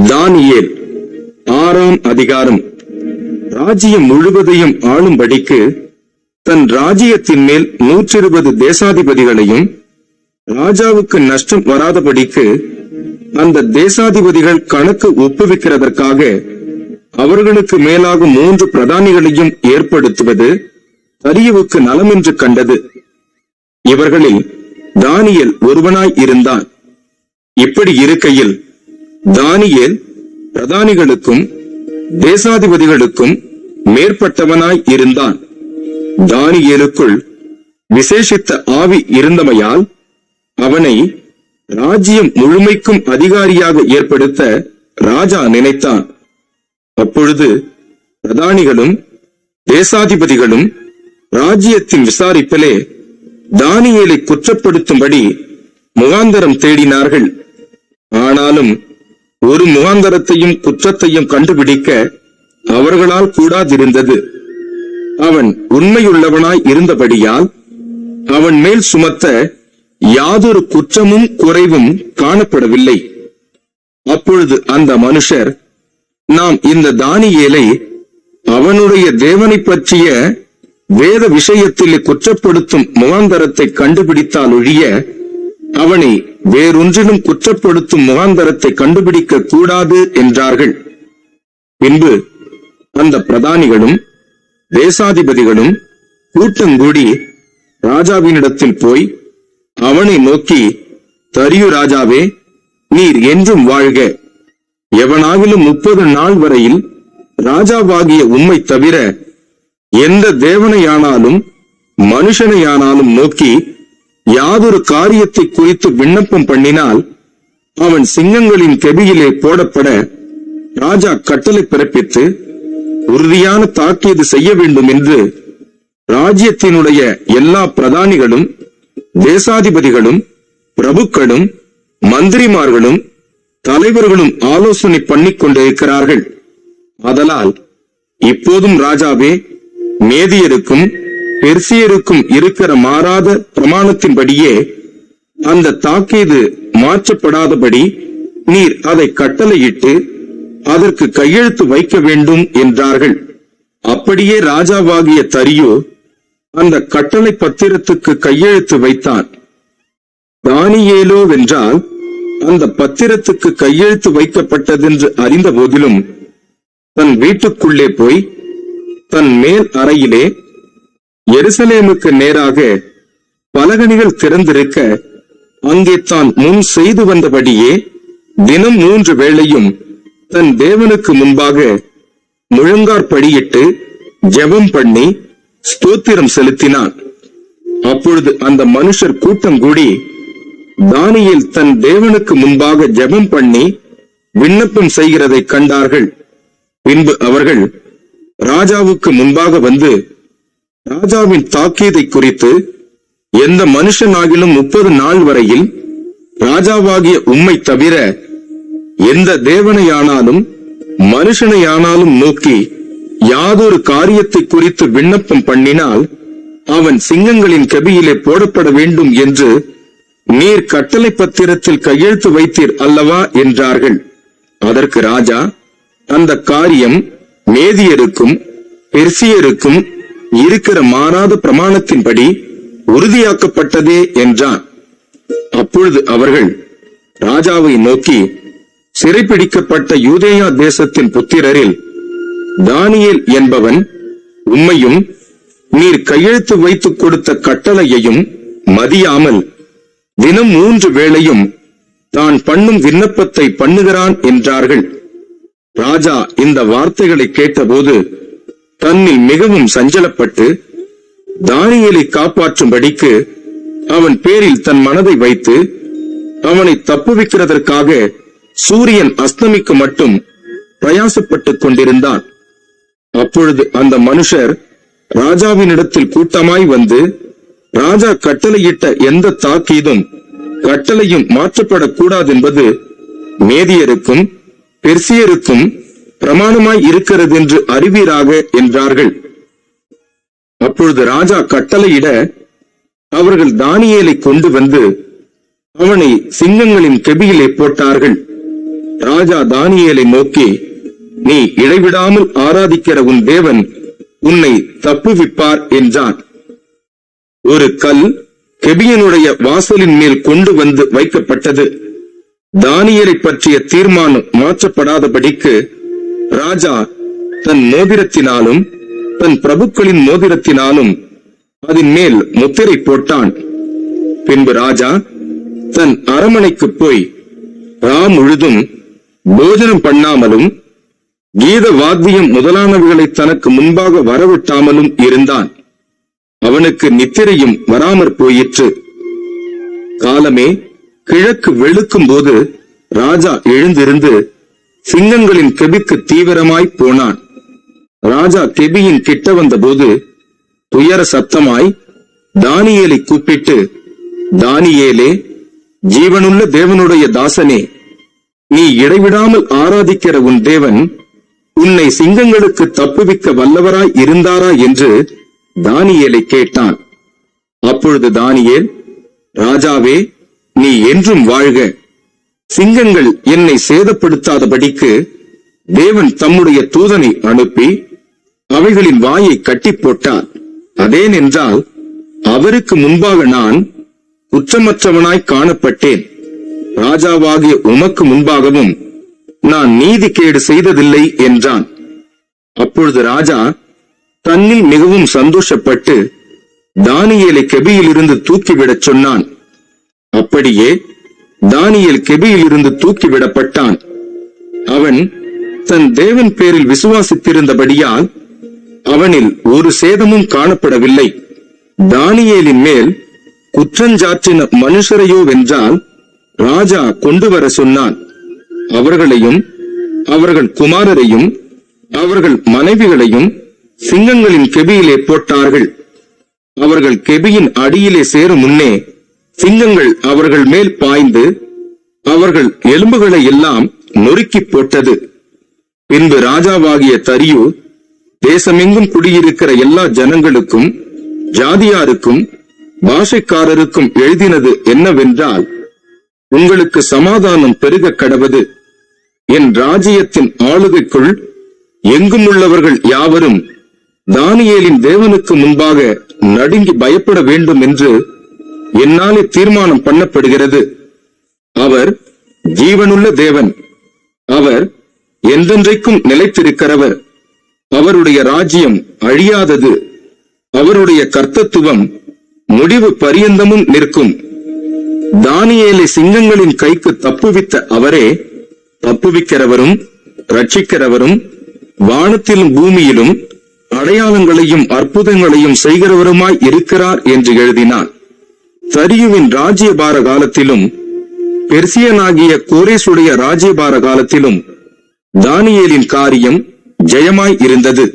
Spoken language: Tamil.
தானியேல் 6ஆம் அதிகாரம். ராஜ்யம் முழுவதையும் ஆளும்படிக்கு தன் ராஜ்யத்தின் மேல் 120 தேசாதிபதிகளையும் ராஜாவுக்கு நஷ்டம் வராதபடிக்கு அந்த தேசாதிபதிகள் கணக்கு ஒப்புவிக்கிறதற்காக அவர்களுக்கு மேலாகும் 3 பிரதானிகளையும் ஏற்படுத்துவது தரியுவுக்கு நலம் என்று கண்டது. இவர்களில் தானியேல் ஒருவனாய் இருந்தான். இப்படி இருக்கையில் தானியேல் பிரதானிகளுக்கும் தேசாதிபதிகளுக்கும் மேற்பட்டவனாய் இருந்தான். தானியேலுக்குள் விசேஷித்த ஆவி இருந்தமையால் அவனை ராஜ்யம் முழுமைக்கும் அதிகாரியாக ஏற்படுத்த ராஜா நினைத்தான். அப்பொழுது பிரதானிகளும் தேசாதிபதிகளும் ராஜ்யத்தின் விசாரிப்பிலே தானியேலை குற்றப்படுத்தும்படி முகாந்தரம் தேடினார்கள். ஆனாலும் ஒரு முகாந்தரத்தையும் குற்றத்தையும் கண்டுபிடிக்க அவர்களால் கூடாதிருந்தது. அவன் உண்மையுள்ளவனாய் இருந்தபடியால் அவன் மேல் சுமத்த யாதொரு குற்றமும் குறைவும் காணப்படவில்லை. அப்பொழுது அந்த மனுஷர், நாம் இந்த தானியேலை அவனுடைய தேவனை பற்றிய வேத விஷயத்திலே குற்றப்படுத்தும் முகாந்தரத்தை கண்டுபிடித்தால் ஒழிய அவனை வேறொன்றிலும் குற்றப்படுத்தும் முகாந்தரத்தை கண்டுபிடிக்க கூடாது என்றார்கள். பின்பு அந்த பிரதானிகளும் தேசாதிபதிகளும் கூட்டங்கூடி ராஜாவினிடத்தில் போய் அவனை நோக்கி, தரியு ராஜாவே, நீர் என்றும் வாழ்க. எவனாகிலும் 30 நாள் வரையில் ராஜாவாகிய உம்மை தவிர எந்த தேவனையானாலும் மனுஷனையானாலும் நோக்கி யாதொரு காரியத்தை குறித்து விண்ணப்பம் பண்ணினால் அவன் சிங்கங்களின் கெபியிலே போடப்பட ராஜா கட்டளை பிறப்பித்து உறுதியான தாக்கீது செய்ய வேண்டும் என்று ராஜ்யத்தினுடைய எல்லா பிரதானிகளும் தேசாதிபதிகளும் பிரபுக்களும் மந்திரிமார்களும் தலைவர்களும் ஆலோசனை பண்ணிக் கொண்டிருக்கிறார்கள். ஆதலால் இப்போதும் ராஜாவே, மேதியருக்கும் பெர்சியருக்கும் இருக்கிற மாறாத பிரமாணத்தின்படியே அந்த தாக்கீது மாற்றப்படாதபடி நீர் அதை கட்டளையிட்டு அதற்கு கையெழுத்து வைக்க வேண்டும் என்றார்கள். அப்படியே ராஜாவாகிய தரியு அந்த கட்டளை பத்திரத்துக்கு கையெழுத்து வைத்தான். தானியேலோ வென்றால் அந்த பத்திரத்துக்கு கையெழுத்து வைக்கப்பட்டதென்று அறிந்த போதிலும் தன் வீட்டுக்குள்ளே போய் தன் மேல் அறையிலே எருசலேமுக்கு நேராக பலகணிகள் திறந்திருக்க அங்கே தான் முன் செய்து வந்தபடியே தினம் 3 வேளையும் தன் தேவனுக்கு முன்பாக முழங்காற்படியிட்டு ஜெபம் பண்ணி ஸ்தோத்திரம் செலுத்தினான். அப்பொழுது அந்த மனுஷர் கூட்டம் கூடி தானியேல் தன் தேவனுக்கு முன்பாக ஜெபம் பண்ணி விண்ணப்பம் செய்கிறதை கண்டார்கள். பின்பு அவர்கள் ராஜாவுக்கு முன்பாக வந்து, ராஜாவின் தாக்கீதை குறித்து எந்த மனுஷனாகிலும் 30 நாள் வரையில் ராஜாவாகிய உம்மை தவிர எந்த தேவனையானாலும் மனுஷனையானாலும் நோக்கி யாதொரு காரியத்தை குறித்து விண்ணப்பம் பண்ணினால் அவன் சிங்கங்களின் கெபியிலே போடப்பட வேண்டும் என்று நீர் கட்டளை பத்திரத்தில் கையெழுத்து வைத்தீர் அல்லவா என்றார்கள். அதற்கு ராஜா, அந்த காரியம் மேதியருக்கும் பெர்சியருக்கும் இருக்கிற மாறாத பிரமாணத்தின்படி உறுதியாக்கப்பட்டதே என்றான். அப்பொழுது அவர்கள் ராஜாவை நோக்கி, சிறைப்பிடிக்கப்பட்ட யூதேயா தேசத்தின் புத்திரரில் தானியேல் என்பவன் உம்மையும் நீர் கையெழுத்து வைத்துக் கொடுத்த கட்டளையையும் மதியாமல் தினம் 3 வேளையும் தான் பண்ணும் விண்ணப்பத்தை பண்ணுகிறான் என்றார்கள். ராஜா இந்த வார்த்தைகளை கேட்டபோது தன்னில் மிகவும் சஞ்சலப்பட்டு தானியேலை காப்பாற்றும்படிக்கு அவன் பேரில் தன் மனதை வைத்து அவனை தப்புவிக்கிறதற்காக சூரியன் அஸ்தமிக்கு மட்டும் பிரயாசப்பட்டுக் கொண்டிருந்தான். அப்பொழுது அந்த மனுஷர் ராஜாவினிடத்தில் கூட்டமாய் வந்து, ராஜா கட்டளையிட்ட எந்த தாக்கீதும் கட்டளையும் மாற்றப்படக்கூடாதென்பது மேதியருக்கும் பெர்சியருக்கும் பிரமாணமாய் இருக்கிறது என்று அறிவீராக என்றார்கள். அப்பொழுது ராஜா கட்டளையிட அவர்கள் தானியேலை கொண்டு வந்து அவனை சிங்கங்களின் கெபியிலே போட்டார்கள். ராஜா தானியேலை நோக்கி, நீ இடைவிடாமல் ஆராதிக்கிற உன் தேவன் உன்னை தப்புவிப்பார் என்றான். ஒரு கல் கெபியனுடைய வாசலின் மேல் கொண்டு வந்து வைக்கப்பட்டது. தானியேலை பற்றிய தீர்மானம் மாற்றப்படாதபடிக்கு ராஜா தன் மோதிரத்தினாலும் தன் பிரபுக்களின் மோதிரத்தினாலும் அதன் மேல் முத்திரை போட்டான். பின்பு ராஜா தன் அரமனைக்கு போய் முழுதும் போஜனம் பண்ணாமலும் கீத வாத்தியம் முதலானவைகளை தனக்கு முன்பாக வரவிட்டாமலும் இருந்தான். அவனுக்கு நித்திரையும் வராமற் போயிற்று. காலமே கிழக்கு வெளுக்கும் போது ராஜா எழுந்திருந்து சிங்கங்களின் கெபிக்கு தீவிரமாய் போனான். ராஜா கெபியின் கிட்ட வந்தபோது துயர சத்தமாய் தானியேலை கூப்பிட்டு, தானியேலே, ஜீவனுள்ள தேவனுடைய தாசனே, நீ இடைவிடாமல் ஆராதிக்கிற உன் தேவன் உன்னை சிங்கங்களுக்கு தப்புவிக்க வல்லவராய் இருந்தாரா என்று தானியேலை கேட்டான். அப்பொழுது தானியேல், ராஜாவே, நீ என்றும் வாழ்க. சிங்கங்கள் என்னை சேதப்படுத்தாதபடிக்கு தேவன் தம்முடைய தூதனை அனுப்பி அவைகளின் வாயை கட்டி போட்டார். அதேனென்றால் அவருக்கு முன்பாக நான் குற்றமற்றவனாய் காணப்பட்டேன். ராஜாவாகிய உமக்கு முன்பாகவும் நான் நீதிகேடு செய்ததில்லை என்றான். அப்பொழுது ராஜா தன்னில் மிகவும் சந்தோஷப்பட்டு தானியேலை கெபியிலிருந்து தூக்கிவிடச் சொன்னான். அப்படியே தானியேல் கெபியிலிருந்து தூக்கிவிடப்பட்டான். அவன் தன் தேவன் பேரில் விசுவாசித்திருந்தபடியால் அவனில் ஒரு சேதமும் காணப்படவில்லை. தானியேலின் மேல் குற்றஞ்சாற்றின மனுஷரையோ வென்றால் ராஜா கொண்டு வர சொன்னான். அவர்களையும் அவர்கள் குமாரரையும் அவர்கள் மனைவிகளையும் சிங்கங்களின் கெபியிலே போட்டார்கள். அவர்கள் கெபியின் அடியிலே சேரும் முன்னே சிங்கங்கள் அவர்கள் மேல் பாய்ந்து அவர்கள் எலும்புகளை எல்லாம் நொறுக்கி போட்டது. பின்பு ராஜாவாகிய தரியு தேசமெங்கும் குடியிருக்கிற எல்லா ஜனங்களுக்கும் ஜாதியாருக்கும் பாஷைக்காரருக்கும் எழுதினது என்னவென்றால், உங்களுக்கு சமாதானம் பெருக கடவது. என் ராஜ்யத்தின் ஆளுகைக்குள் எங்கும் உள்ளவர்கள் யாவரும் தானியேலின் தேவனுக்கு முன்பாக நடுங்கி பயப்பட வேண்டும் என்று என்னாலே தீர்மானம் பண்ணப்படுகிறது. அவர் ஜீவனுள்ள தேவன். அவர் என்றென்றைக்கும் நிலைத்திருக்கிறவர். அவருடைய ராஜ்யம் அழியாதது. அவருடைய கர்த்தத்துவம் முடிவு பரியந்தமும் நிற்கும். தானியேலை சிங்கங்களின் கைக்கு தப்புவித்த அவரே தப்புவிக்கிறவரும் ரட்சிக்கிறவரும் வானத்திலும் பூமியிலும் அடையாளங்களையும் அற்புதங்களையும் செய்கிறவருமாய் இருக்கிறார் என்று எழுதினான். தரியுவின் ராஜ்யபார காலத்திலும் பெர்சியனாகிய கோரேசுடைய ராஜ்யபார காலத்திலும் தானியேலின் காரியம் ஜெயமாய் இருந்தது.